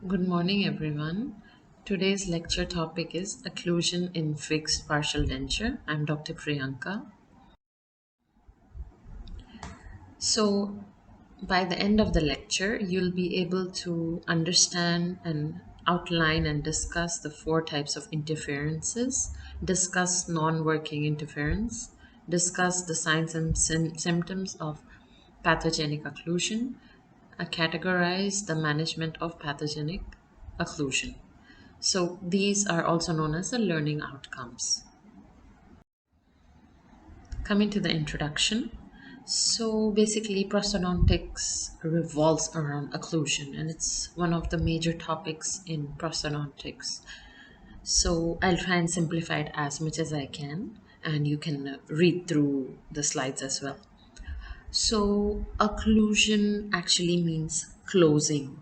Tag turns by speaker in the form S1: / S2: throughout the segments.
S1: Good morning, everyone. Today's lecture topic is occlusion in fixed partial denture. I'm Dr. Priyanka. So, by the end of the lecture, you'll be able to understand and outline and discuss the four types of interferences, discuss non working interference, discuss the signs and symptoms of pathogenic occlusion, categorize the management of pathogenic occlusion. So these are also known as the learning outcomes. Coming to the introduction. So basically prosthodontics revolves around occlusion and it's one of the major topics in prosthodontics. So I'll try and simplify it as much as I can and you can read through the slides as well. So occlusion actually means closing.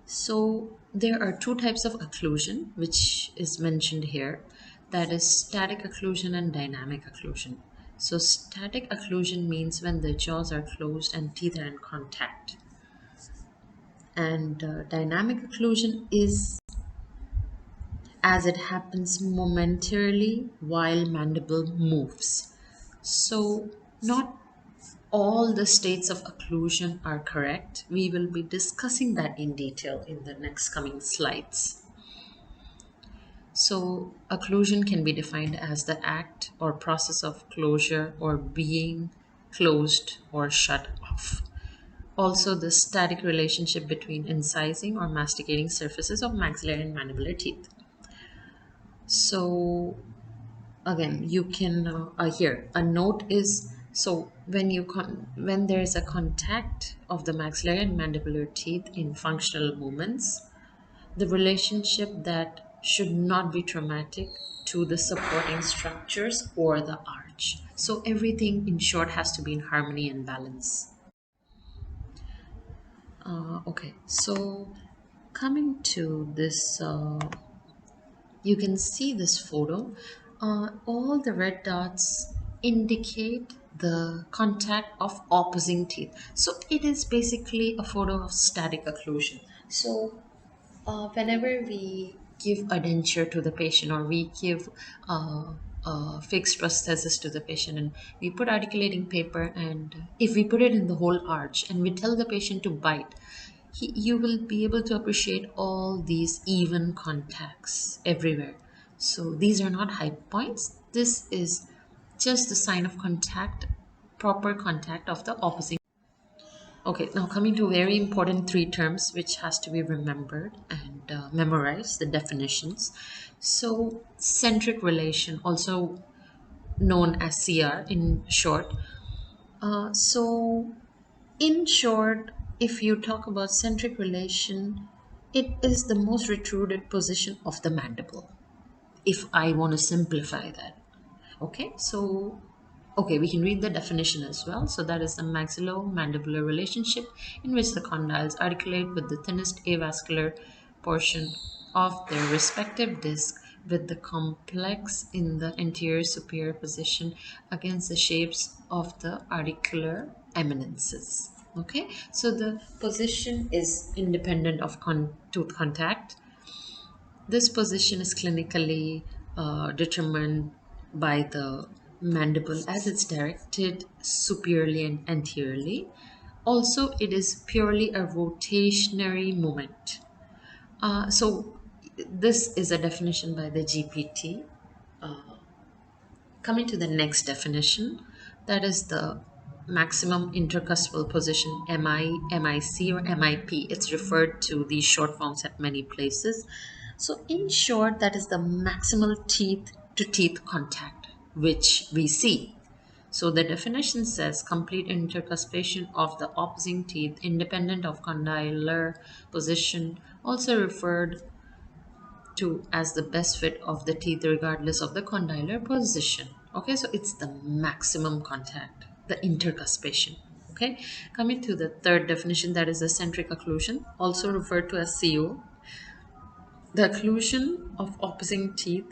S1: So there are two types of occlusion, which is mentioned here. That is static occlusion and dynamic occlusion. So static occlusion means when the jaws are closed and teeth are in contact. And dynamic occlusion is as it happens momentarily while mandible moves. So not all the states of occlusion are correct. We will be discussing that in detail in the next coming slides. So, occlusion can be defined as the act or process of closure or being closed or shut off. Also, the static relationship between incising or masticating surfaces of maxillary and mandibular teeth. So, again, you can here a note is so when there is a contact of the maxillary and mandibular teeth in functional movements, the relationship that should not be traumatic to the supporting structures or the arch. So everything in short has to be in harmony and balance. Okay, so coming to this, you can see this photo. All the red dots indicate the contact of opposing teeth. So it is basically a photo of static occlusion. So whenever we give a denture to the patient or we give a fixed prosthesis to the patient and we put articulating paper and if we put it in the whole arch and we tell the patient to bite, you will be able to appreciate all these even contacts everywhere. So these are not high points. This is just the sign of contact, proper contact of the opposite. Okay, now coming to very important three terms which has to be remembered and memorized, the definitions. So centric relation, also known as CR in short. So in short, if you talk about centric relation, it is the most retruded position of the mandible, if I want to simplify that. Okay, so we can read the definition as well. So that is the maxillomandibular relationship in which the condyles articulate with the thinnest avascular portion of their respective disc with the complex in the anterior superior position against the shapes of the articular eminences. Okay, so the position is independent of tooth contact. This position is clinically determined by the mandible as it's directed superiorly and anteriorly. Also, it is purely a rotationary movement. So, this is a definition by the GPT. Coming to the next definition, that is the maximum intercuspal position, MI, MIC, or MIP. It's referred to these short forms at many places. So, in short, that is the maximal teeth to teeth contact, which we see. So, the definition says complete intercuspation of the opposing teeth independent of condylar position, also referred to as the best fit of the teeth regardless of the condylar position. Okay, so it's the maximum contact, the intercuspation. Okay, coming to the third definition, that is the centric occlusion, also referred to as CO, the occlusion of opposing teeth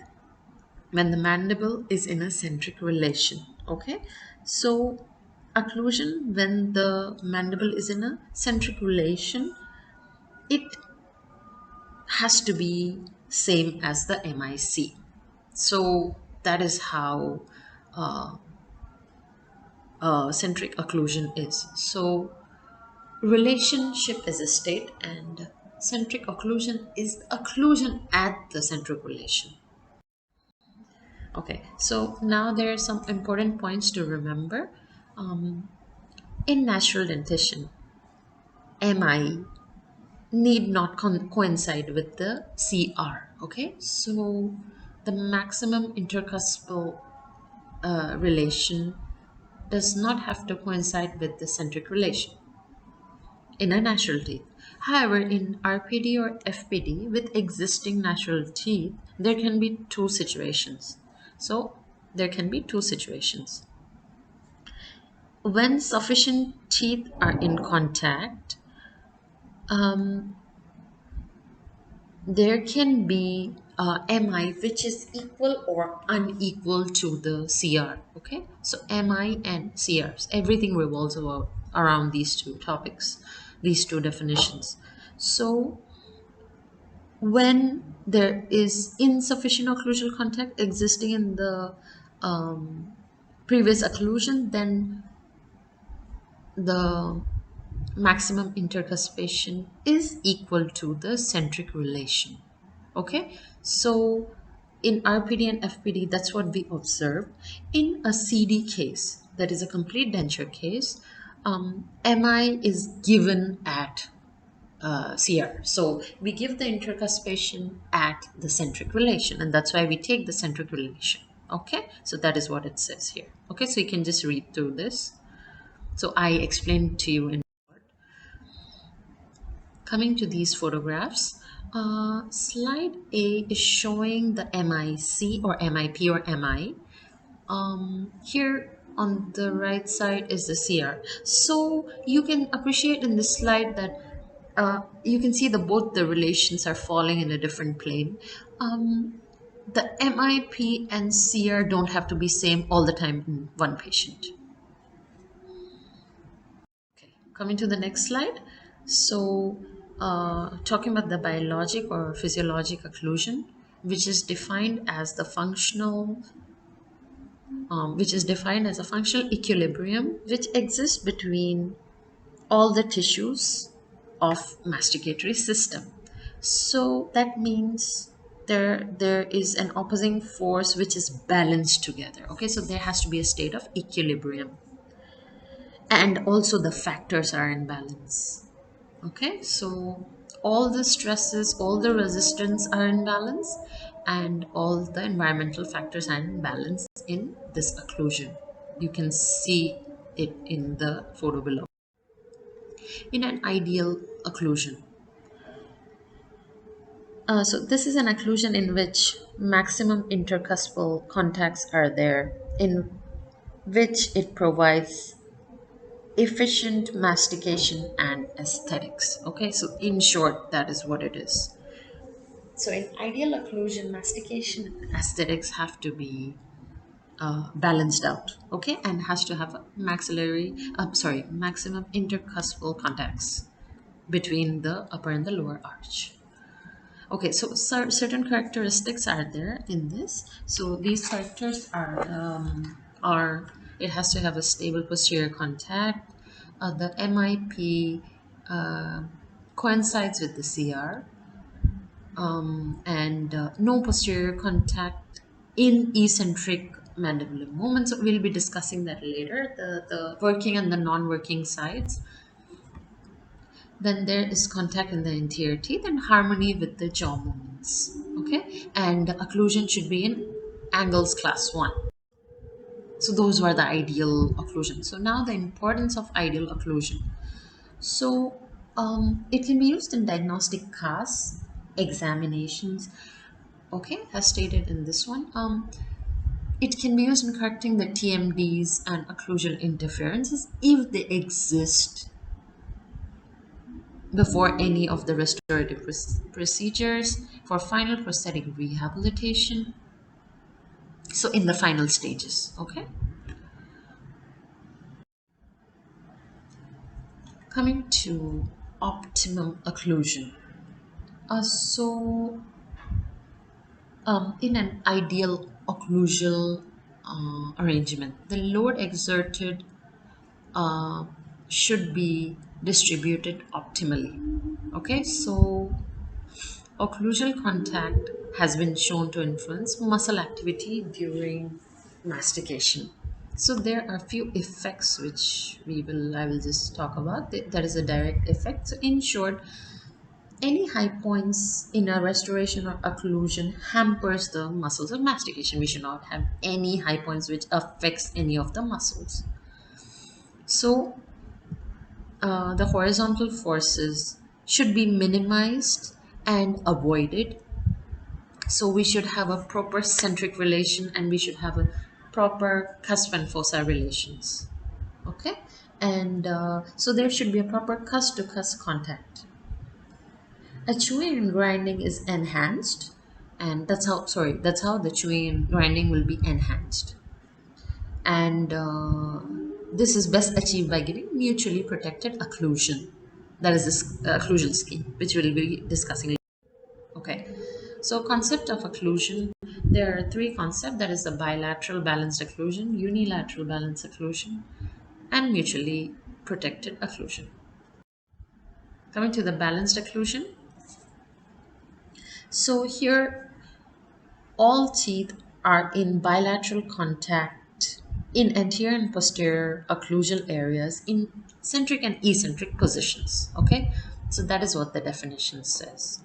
S1: when the mandible is in a centric relation. Okay, so occlusion when the mandible is in a centric relation, it has to be same as the MIC. So that is how centric occlusion is. So relationship is a state, and centric occlusion is occlusion at the centric relation. Okay, so now there are some important points to remember. In natural dentition, MI need not coincide with the CR. Okay, so the maximum intercuspal relation does not have to coincide with the centric relation in a natural teeth. However, in RPD or FPD with existing natural teeth, there can be two situations. So there can be two situations. When sufficient teeth are in contact, there can be MI which is equal or unequal to the CR. Okay, so MI and CRs, everything revolves around these two topics, these two definitions. So when there is insufficient occlusal contact existing in the previous occlusion, then the maximum intercuspation is equal to the centric relation. Okay, so in RPD and FPD, that's what we observe. In a CD case, that is a complete denture case, MI is given at CR. So we give the intercuspation at the centric relation, and that's why we take the centric relation. Okay, so that is what it says here. Okay, so you can just read through this. So I explained to you in coming to these photographs. Slide A is showing the MIC or MIP or MI. Here on the right side is the CR. So you can appreciate in this slide that you can see both the relations are falling in a different plane. The MIP and CR don't have to be same all the time in one patient. Okay, coming to the next slide. So talking about the biologic or physiologic occlusion, which is defined as the functional which is defined as a functional equilibrium which exists between all the tissues of masticatory system. So that means there is an opposing force which is balanced together. Okay, so there has to be a state of equilibrium, and also the factors are in balance. Okay, so all the stresses, all the resistance are in balance, and all the environmental factors are in balance in this occlusion. You can see it in the photo below. In an ideal occlusion, so this is an occlusion in which maximum intercuspal contacts are there, in which it provides efficient mastication and aesthetics. Okay, so in short, that is what it is. So in ideal occlusion, mastication and aesthetics have to be balanced out, okay, and has to have a maximum intercuspal contacts between the upper and the lower arch. Okay, so certain characteristics are there in this. So these characters are it has to have a stable posterior contact. The MIP coincides with the CR, and no posterior contact in eccentric mandibular movements. So we'll be discussing that later. The working and the non-working sides. Then there is contact in the anterior teeth and harmony with the jaw movements. Okay, and the occlusion should be in angles class 1. So those were the ideal occlusion. So now the importance of ideal occlusion. So it can be used in diagnostic casts, examinations. Okay, as stated in this one. It can be used in correcting the TMDs and occlusal interferences if they exist before any of the restorative procedures, for final prosthetic rehabilitation. So in the final stages, okay? Coming to optimum occlusion. So in an ideal occlusal arrangement, the load exerted uh, should be distributed optimally. Okay, so occlusal contact has been shown to influence muscle activity during mastication. So there are a few effects which I will just talk about. That is a direct effect. So in short, any high points in a restoration or occlusion hampers the muscles of mastication. We should not have any high points which affects any of the muscles. So the horizontal forces should be minimized and avoided. So we should have a proper centric relation and we should have a proper cusp and fossa relations. Okay, and so there should be a proper cusp to cusp contact. A chewing and grinding is enhanced, and that's how the chewing and grinding will be enhanced. And this is best achieved by giving mutually protected occlusion. That is this occlusion scheme, which we'll be discussing. Okay, so concept of occlusion, there are three concepts. That is the bilateral balanced occlusion, unilateral balanced occlusion, and mutually protected occlusion. Coming to the balanced occlusion, so here all teeth are in bilateral contact in anterior and posterior occlusal areas in centric and eccentric positions. Okay, so that is what the definition says.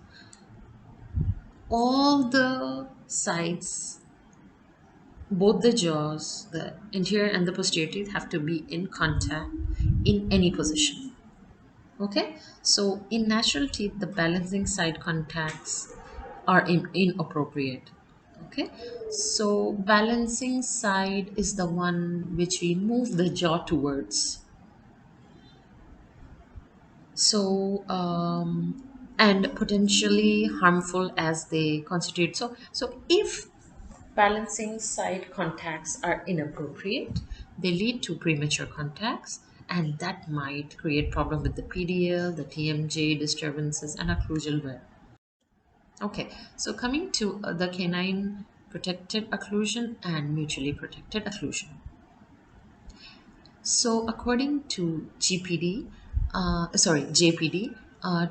S1: All the sides, both the jaws, the anterior and the posterior teeth, have to be in contact in any position. Okay, so in natural teeth, the balancing side contacts are inappropriate. Okay, so balancing side is the one which we move the jaw towards. So and potentially harmful as they constitute. So if balancing side contacts are inappropriate, they lead to premature contacts, and that might create problem with the PDL, the TMJ disturbances, and occlusal wear. Okay, so coming to the canine protected occlusion and mutually protected occlusion. So according to JPD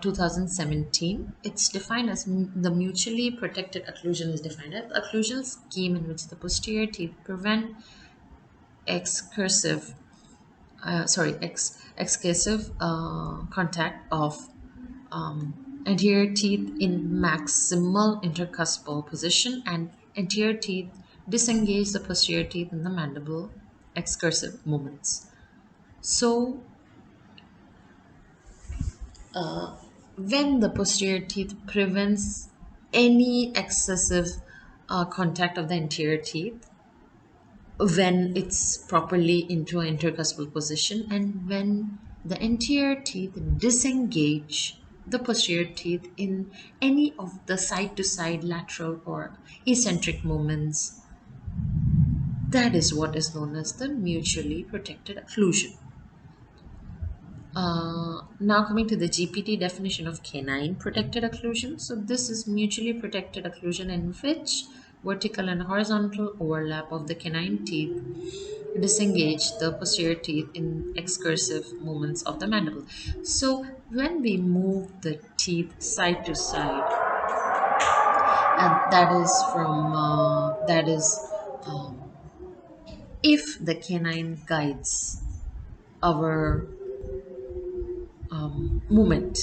S1: 2017, it's defined as the mutually protected occlusion is defined as occlusal scheme in which the posterior teeth prevent excursive, excursive contact of anterior teeth in maximal intercuspal position, and anterior teeth disengage the posterior teeth in the mandible excursive movements. So when the posterior teeth prevents any excessive contact of the anterior teeth, when it's properly into an intercuspal position, and when the anterior teeth disengage the posterior teeth in any of the side to side, lateral, or eccentric movements, that is what is known as the mutually protected occlusion. Now coming to the GPT definition of canine protected occlusion. So this is mutually protected occlusion in which vertical and horizontal overlap of the canine teeth disengage the posterior teeth in excursive movements of the mandible. So when we move the teeth side to side, and that is um, if the canine guides our movement,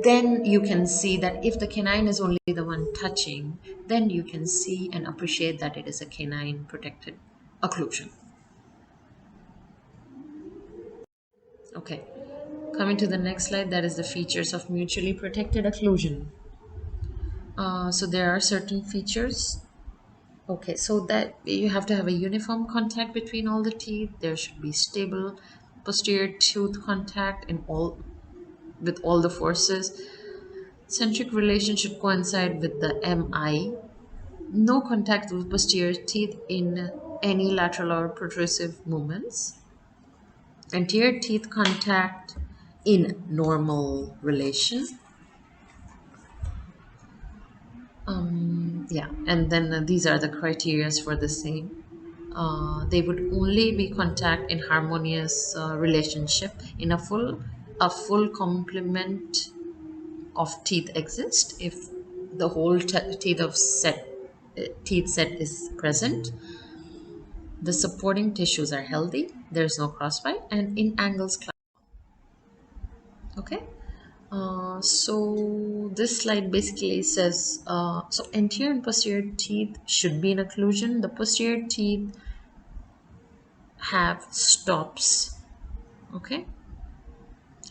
S1: then you can see that if the canine is only the one touching, then you can see and appreciate that it is a canine protected occlusion. Okay, coming to the next slide, that is the features of mutually protected occlusion. So there are certain features. Okay, so that you have to have a uniform contact between all the teeth. There should be stable posterior tooth contact in all with all the forces. Centric relation should coincide with the MI. No contact with posterior teeth in any lateral or protrusive movements. Anterior teeth contact in normal relation. Yeah, and then these are the criterias for the same. They would only be contact in harmonious relationship in a full complement of teeth exist if the whole teeth set is present. The supporting tissues are healthy. There's no crossbite and in angles. Okay. So this slide basically says so anterior and posterior teeth should be in occlusion. The posterior teeth have stops. Okay,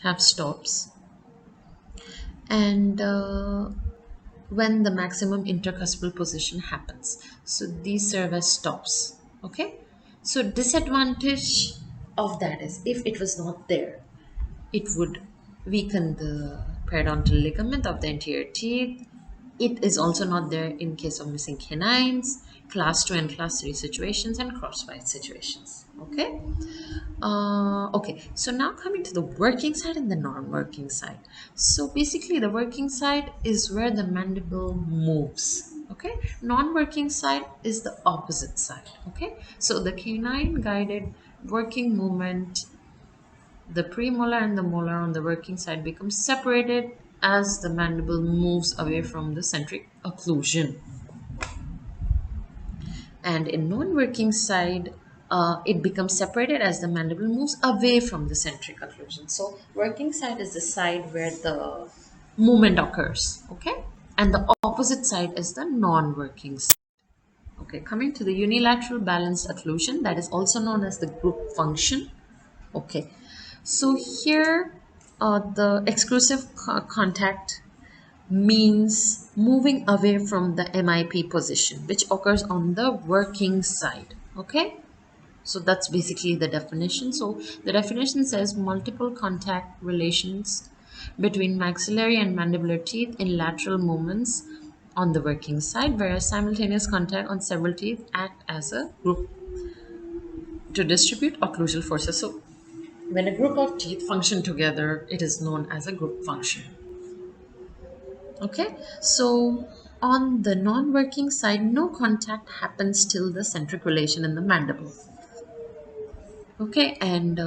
S1: have stops, and when the maximum intercuspal position happens, so these serve as stops. Okay, so disadvantage of that is if it was not there, it would weaken the periodontal ligament of the anterior teeth. It is also not there in case of missing canines, class 2 and class 3 situations, and crossbite situations. Okay. Okay, so now coming to the working side and the non-working side. So basically the working side is where the mandible moves. Okay, non-working side is the opposite side. Okay, so the canine guided working movement, the premolar and the molar on the working side become separated as the mandible moves away from the centric occlusion. And in non-working side, it becomes separated as the mandible moves away from the centric occlusion. So working side is the side where the movement occurs, okay? And the opposite side is the non-working side. Okay, coming to the unilateral balanced occlusion, that is also known as the group function. Okay, so here the exclusive contact means moving away from the MIP position, which occurs on the working side. Okay, so that's basically the definition. So the definition says multiple contact relations between maxillary and mandibular teeth in lateral movements on the working side, whereas simultaneous contact on several teeth act as a group to distribute occlusal forces. So when a group of teeth function together, it is known as a group function. Okay, so on the non-working side, no contact happens till the centric relation in the mandible. Okay, and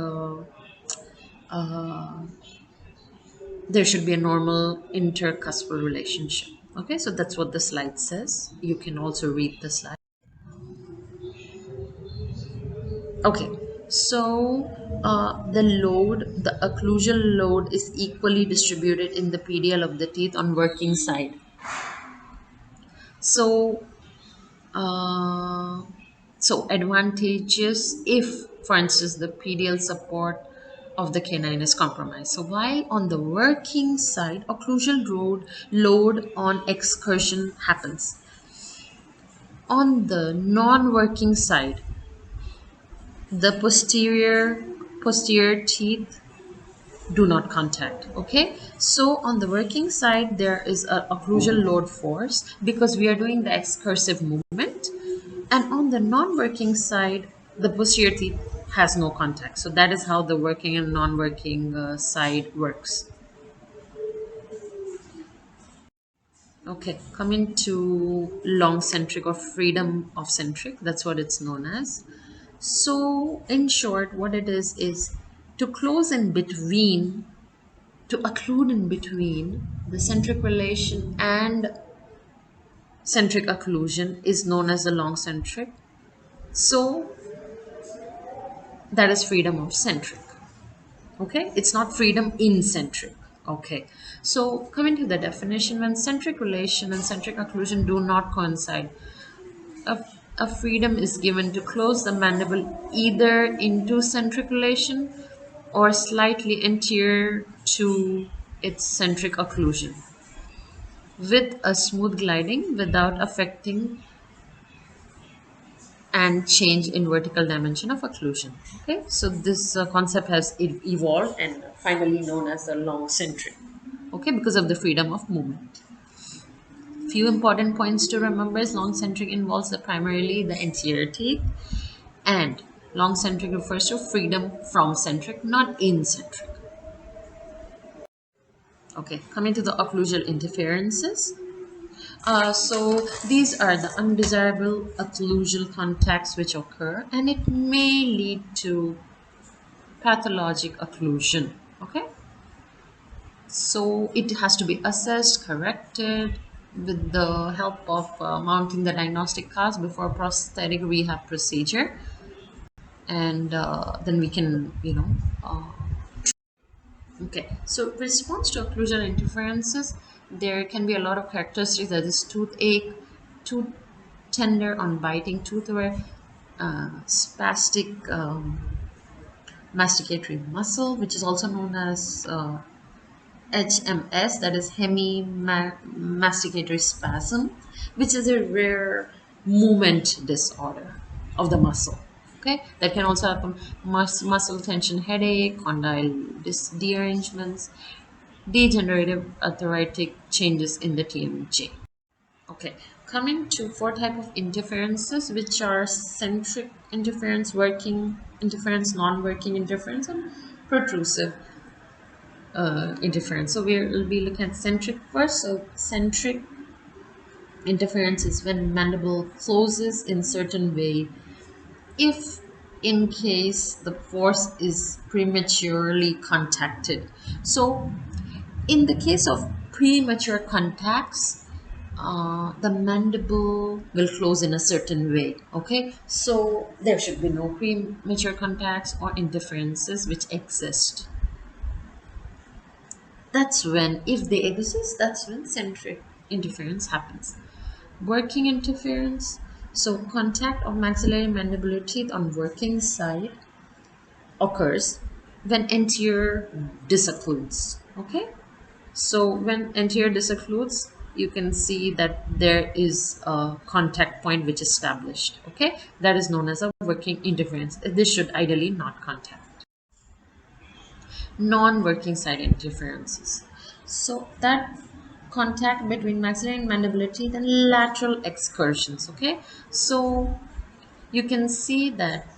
S1: there should be a normal intercuspal relationship. Okay, so that's what the slide says. You can also read the slide. Okay, so the occlusal load is equally distributed in the PDL of the teeth on working side. So Uh, so advantageous if, for instance, the PDL support of the canine is compromised. So while on the working side, occlusal load on excursion happens. On the non-working side, the posterior teeth do not contact. Okay, so on the working side there is a occlusal load force because we are doing the excursive movement, and on the non-working side the posterior teeth has no contact. So that is how the working and non-working side works. Okay, coming to long centric or freedom of centric, that's what it's known as. So in short, what it is to close in between, to occlude in between the centric relation and centric occlusion is known as the long centric. So that is freedom of centric. Okay, it's not freedom in centric. Okay, so coming to the definition, when centric relation and centric occlusion do not coincide, a, a freedom is given to close the mandible either into centric relation or slightly anterior to its centric occlusion, with a smooth gliding without affecting and change in vertical dimension of occlusion. Okay, so this concept has evolved and finally known as the long centric. Okay, because of the freedom of movement. Few important points to remember is long centric involves primarily the anterior teeth, and long centric refers to freedom from centric, not in centric. Okay, coming to the occlusal interferences. So these are the undesirable occlusal contacts which occur, and it may lead to pathologic occlusion. Okay, so it has to be assessed, corrected with the help of mounting the diagnostic cast before prosthetic rehab procedure, and then we can, uh, okay. So response to occlusal interferences, there can be a lot of characteristics, that is toothache, tooth tender on biting, tooth wear, spastic masticatory muscle, which is also known as HMS, that is masticatory spasm, which is a rare movement disorder of the muscle. Okay, that can also happen muscle tension, headache, condyle derangements, degenerative arthritic changes in the TMJ. Okay, coming to four type of interferences, which are centric interference, working interference, non-working interference, and protrusive interference. So we'll be looking at centric first. So centric interference is when mandible closes in certain way if in case the force is prematurely contacted. So in the case of premature contacts, the mandible will close in a certain way. Okay, so there should be no premature contacts or interferences which exist. That's when, if they exist, that's when centric interference happens. Working interference, so contact of maxillary mandibular teeth on working side occurs when anterior disoccludes. Okay, so when anterior disoccludes, you can see that there is a contact point which is established. Okay, that is known as a working interference. This should ideally not contact. Non-working side interferences, so that contact between maxillary and mandibular teeth and lateral excursions. Okay, so you can see that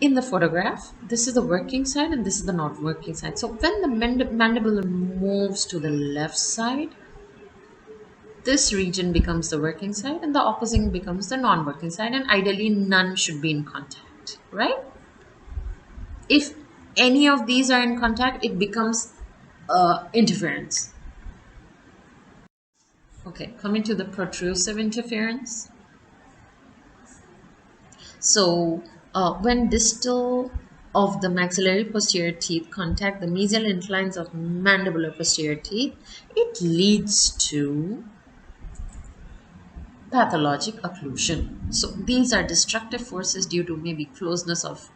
S1: in the photograph, this is the working side and this is the not working side. So when the mandible moves to the left side, this region becomes the working side and the opposite becomes the non-working side, and ideally none should be in contact, right? If any of these are in contact, it becomes interference. Okay, coming to the protrusive interference. So when distal of the maxillary posterior teeth contact the mesial inclines of mandibular posterior teeth, it leads to pathologic occlusion. So these are destructive forces due to maybe closeness of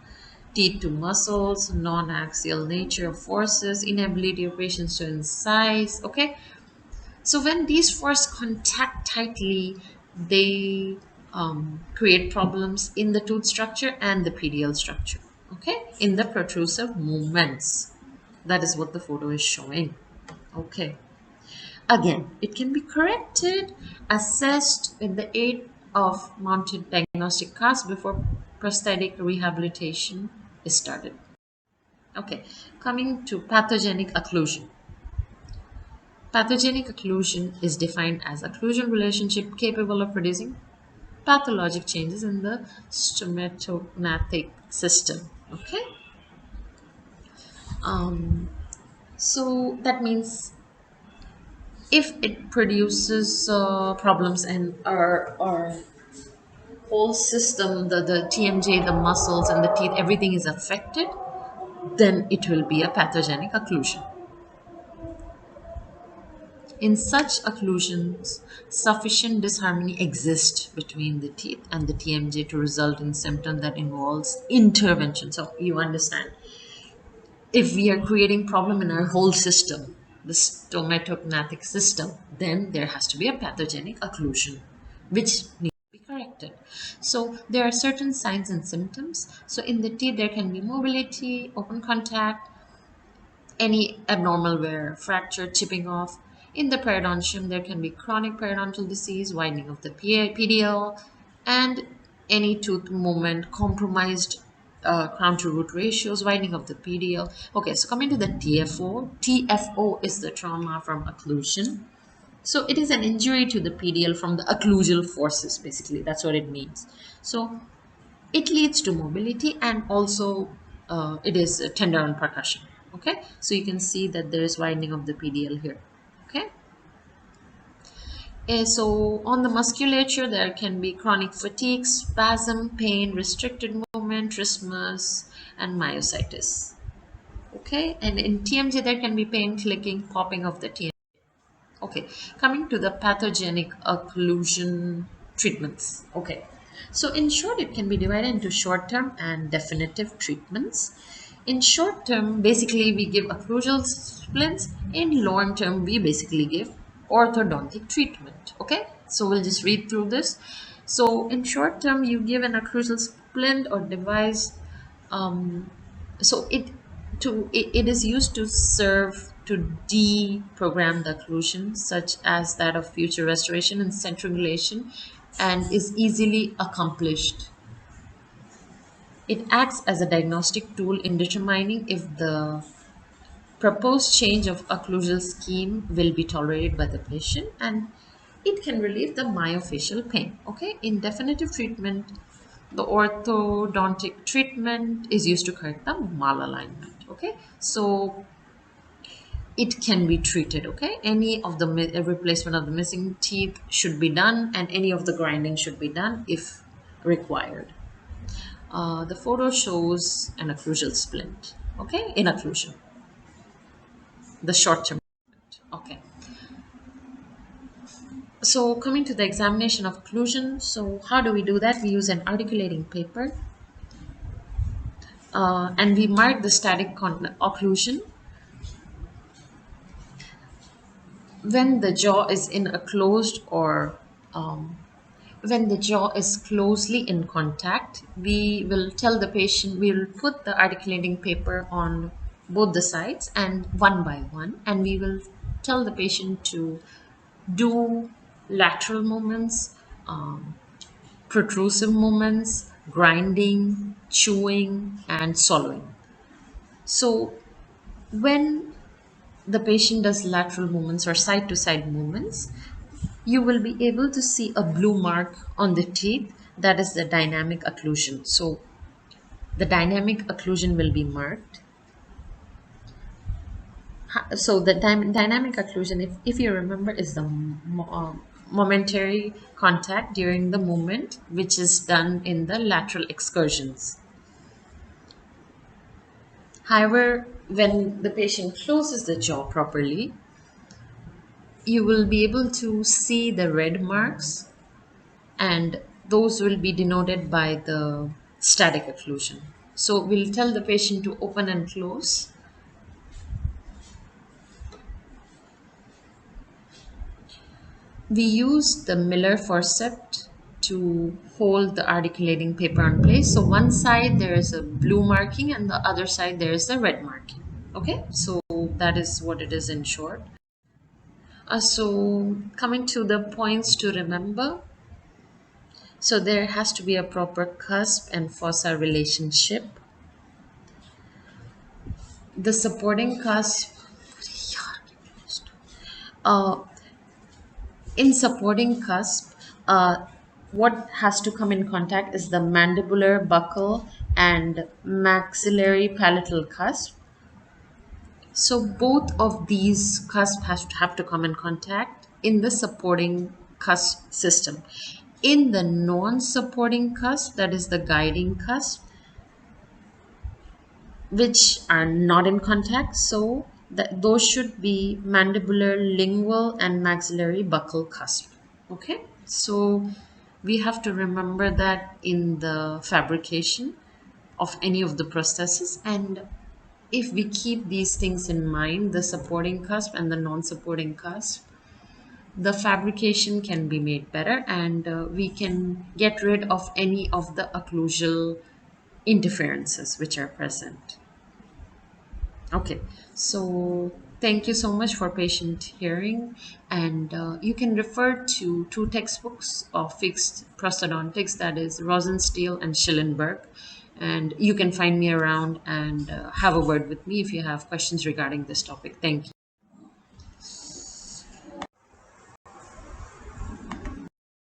S1: teeth to muscles, non-axial nature of forces, inability of patients to incise. Okay, so when these forces contact tightly, they create problems in the tooth structure and the PDL structure. Okay, in the protrusive movements. That is what the photo is showing. Okay. Again, it can be corrected, assessed with the aid of mounted diagnostic cast before prosthetic rehabilitation is started. Okay, coming to pathogenic occlusion. Pathogenic occlusion is defined as occlusion relationship capable of producing pathologic changes in the stomatognathtic system. Okay, so that means if it produces problems and our whole system, the TMJ, the muscles and the teeth, everything is affected, then it will be a pathogenic occlusion. In such occlusions, sufficient disharmony exists between the teeth and the TMJ to result in symptom that involves intervention. So you understand, if we are creating problem in our whole system, the stomatognathtic system, then there has to be a pathogenic occlusion, which needs to be corrected. So there are certain signs and symptoms. So in the teeth, there can be mobility, open contact, any abnormal wear, fracture, chipping off. In the periodontium, there can be chronic periodontal disease, widening of the PDL, and any tooth movement, compromised crown to root ratios, widening of the PDL. Okay, so coming to the TFO. TFO is the trauma from occlusion. So it is an injury to the PDL from the occlusal forces, basically. That's what it means. So it leads to mobility, and also it is tender on percussion. Okay, so you can see that there is widening of the PDL here. Okay. So on the musculature, there can be chronic fatigue, spasm, pain, restricted movement, trismus, and myositis. Okay, and in TMJ, there can be pain, clicking, popping of the TMJ. Okay, coming to the pathogenic occlusion treatments. Okay, so in short, it can be divided into short-term and definitive treatments. In short term, basically we give occlusal splints. In long term, we basically give orthodontic treatment. Okay, so we'll just read through this. So in short term, you give an occlusal splint or device. So it is used to serve to deprogram the occlusion, such as that of future restoration and centrangulation, and is easily accomplished. It acts as a diagnostic tool in determining if the proposed change of occlusal scheme will be tolerated by the patient, and it can relieve the myofascial pain. Okay, in definitive treatment, the orthodontic treatment is used to correct the malalignment. Okay, so it can be treated. Okay, any of the replacement of the missing teeth should be done, and any of the grinding should be done if required. The photo shows an occlusal splint. Okay, in occlusion, the short term. Okay, so coming to the examination of occlusion, so how do we do that? We use an articulating paper, and we mark the static occlusion when the jaw is in a closed or when the jaw is closely in contact. We will tell the patient, we will put the articulating paper on both the sides and one by one, and we will tell the patient to do lateral movements, protrusive movements, grinding, chewing, and swallowing. So when the patient does lateral movements or side to side movements, you will be able to see a blue mark on the teeth. That is the dynamic occlusion. So the dynamic occlusion will be marked. So the dynamic occlusion, if you remember, is the momentary contact during the movement, which is done in the lateral excursions. However, when the patient closes the jaw properly, you will be able to see the red marks, and those will be denoted by the static occlusion. So we'll tell the patient to open and close. We use the Miller forceps to hold the articulating paper in place. So one side there is a blue marking and the other side there is a red marking. Okay, so that is what it is in short. So coming to the points to remember. So there has to be a proper cusp and fossa relationship. The supporting cusp, uh, in supporting cusp, what has to come in contact is the mandibular buccal and maxillary palatal cusp. So both of these cusp have to come in contact in the supporting cusp system. In the non-supporting cusp, that is the guiding cusp, which are not in contact, so those should be mandibular, lingual, and maxillary buccal cusp. Okay, so we have to remember that in the fabrication of any of the prostheses, and if we keep these things in mind, the supporting cusp and the non-supporting cusp, the fabrication can be made better, and we can get rid of any of the occlusal interferences which are present. Okay, so thank you so much for patient hearing, and you can refer to two textbooks of fixed prosthodontics, that is Rosenstiel and Schillenberg, and you can find me around and have a word with me if you have questions regarding this topic. Thank you.